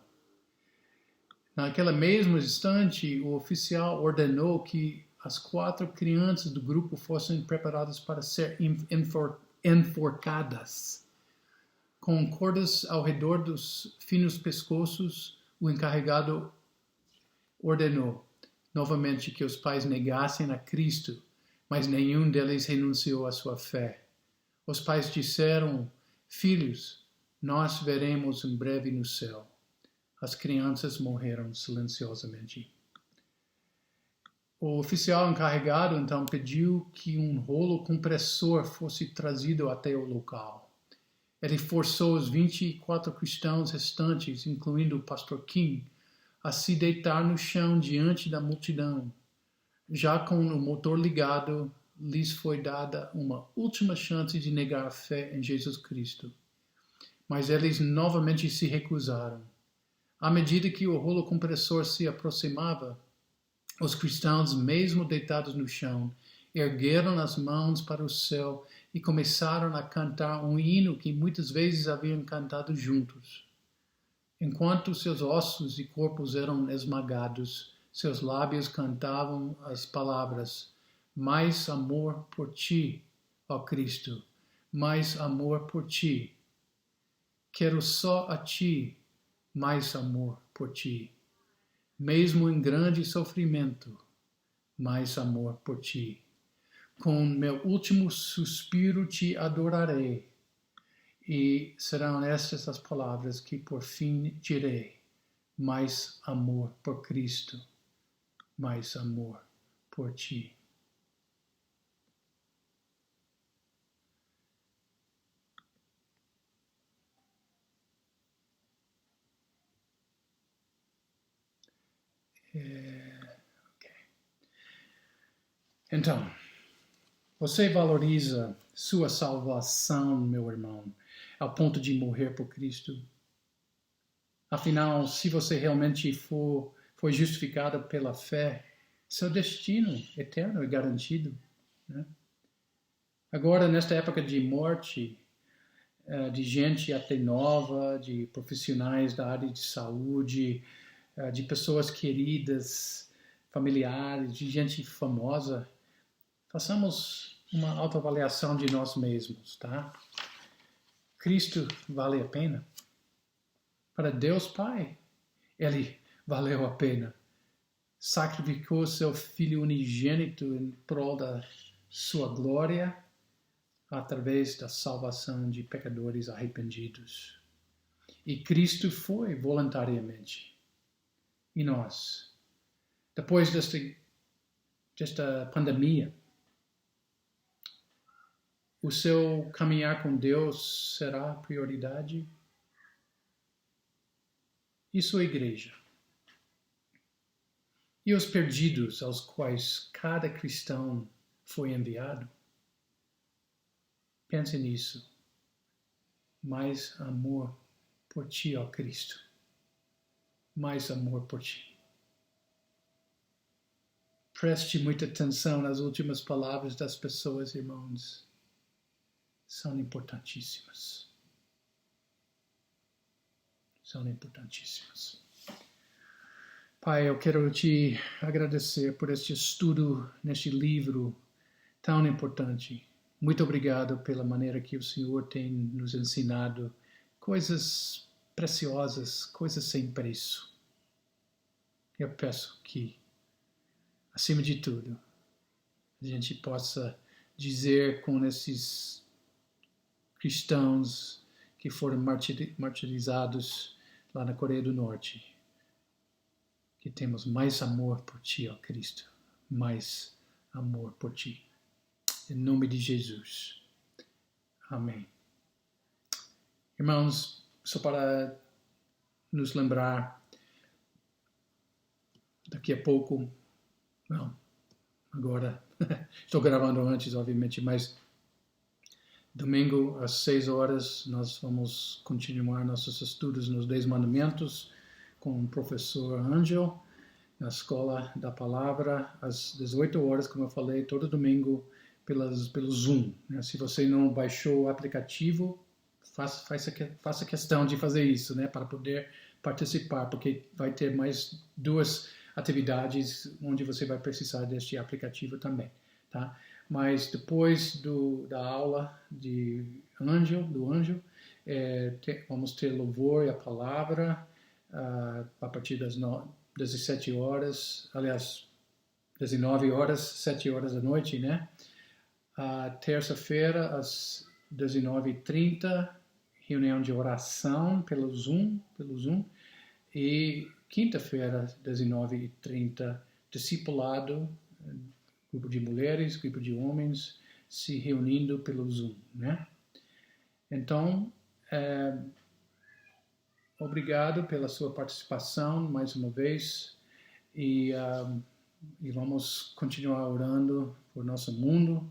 Naquele mesmo instante, o oficial ordenou que as 4 crianças do grupo fossem preparadas para ser enforcadas. Com cordas ao redor dos finos pescoços, o encarregado ordenou novamente que os pais negassem a Cristo, mas nenhum deles renunciou à sua fé. Os pais disseram: filhos, nós veremos em breve no céu. As crianças morreram silenciosamente. O oficial encarregado então pediu que um rolo compressor fosse trazido até o local. Ele forçou os 24 cristãos restantes, incluindo o pastor Kim, a se deitar no chão diante da multidão. Já com o motor ligado, lhes foi dada uma última chance de negar a fé em Jesus Cristo. Mas eles novamente se recusaram. À medida que o rolo compressor se aproximava, os cristãos, mesmo deitados no chão, ergueram as mãos para o céu e começaram a cantar um hino que muitas vezes haviam cantado juntos. Enquanto seus ossos e corpos eram esmagados, seus lábios cantavam as palavras: mais amor por ti, ó Cristo, mais amor por ti. Quero só a ti, mais amor por ti. Mesmo em grande sofrimento, mais amor por ti. Com meu último suspiro te adorarei. E serão estas as palavras que por fim direi: mais amor por Cristo, mais amor por ti. Então, você valoriza sua salvação, meu irmão, ao ponto de morrer por Cristo? Afinal, se você realmente foi justificado pela fé, seu destino eterno é garantido, né? Agora, nesta época de morte, de gente até nova, de profissionais da área de saúde, de pessoas queridas, familiares, de gente famosa, façamos uma autoavaliação de nós mesmos, tá? Cristo vale a pena? Para Deus Pai, Ele valeu a pena. Sacrificou seu Filho unigênito em prol da sua glória, através da salvação de pecadores arrependidos. E Cristo foi voluntariamente. E nós? Depois desta pandemia, o seu caminhar com Deus será prioridade? E sua igreja? E os perdidos aos quais cada cristão foi enviado? Pense nisso. Mais amor por ti, ó Cristo. Mais amor por ti. Preste muita atenção nas últimas palavras das pessoas, irmãos. São importantíssimas. São importantíssimas. Pai, eu quero te agradecer por este estudo neste livro tão importante. Muito obrigado pela maneira que o Senhor tem nos ensinado coisas preciosas, coisas sem preço. Eu peço que, acima de tudo, a gente possa dizer com esses cristãos que foram martirizados lá na Coreia do Norte, que temos mais amor por ti, ó Cristo, mais amor por ti. Em nome de Jesus. Amém. Irmãos, só para nos lembrar, daqui a pouco, não, agora, estou gravando antes, obviamente, mas domingo às 6 horas nós vamos continuar nossos estudos nos 10 mandamentos com o professor Angel, na Escola da Palavra, às 18 horas, como eu falei, todo domingo pelo Zoom. Se você não baixou o aplicativo, faça questão de fazer isso, né, para poder participar, porque vai ter mais 2 atividades onde você vai precisar deste aplicativo também, tá? Mas depois da aula do Anjo, vamos ter louvor e a palavra a partir das 17 horas, aliás, 19 horas, 7 horas da noite, né? Terça-feira, às 19h30, reunião de oração pelo Zoom, e quinta-feira, 19h30, discipulado, grupo de mulheres, grupo de homens, se reunindo pelo Zoom, né? Então, obrigado pela sua participação mais uma vez e vamos continuar orando por nosso mundo,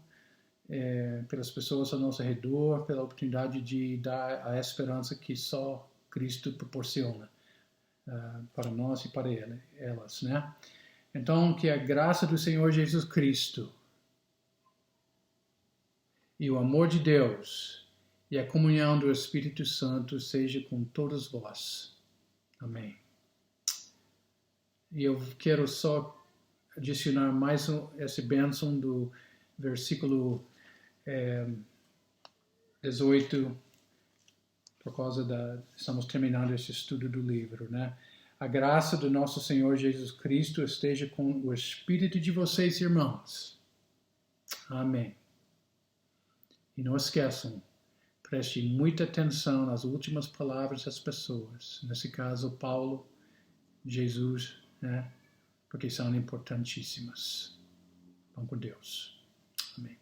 pelas pessoas ao nosso redor, pela oportunidade de dar a esperança que só Cristo proporciona para nós e para elas, né? Então, que a graça do Senhor Jesus Cristo e o amor de Deus e a comunhão do Espírito Santo seja com todos vós. Amém. E eu quero só adicionar mais essa bênção do versículo 18, por causa estamos terminando esse estudo do livro, né? A graça do nosso Senhor Jesus Cristo esteja com o espírito de vocês, irmãos. Amém. E não esqueçam, preste muita atenção nas últimas palavras das pessoas. Nesse caso, Paulo, Jesus, né? Porque são importantíssimas. Vamos com Deus. Amém.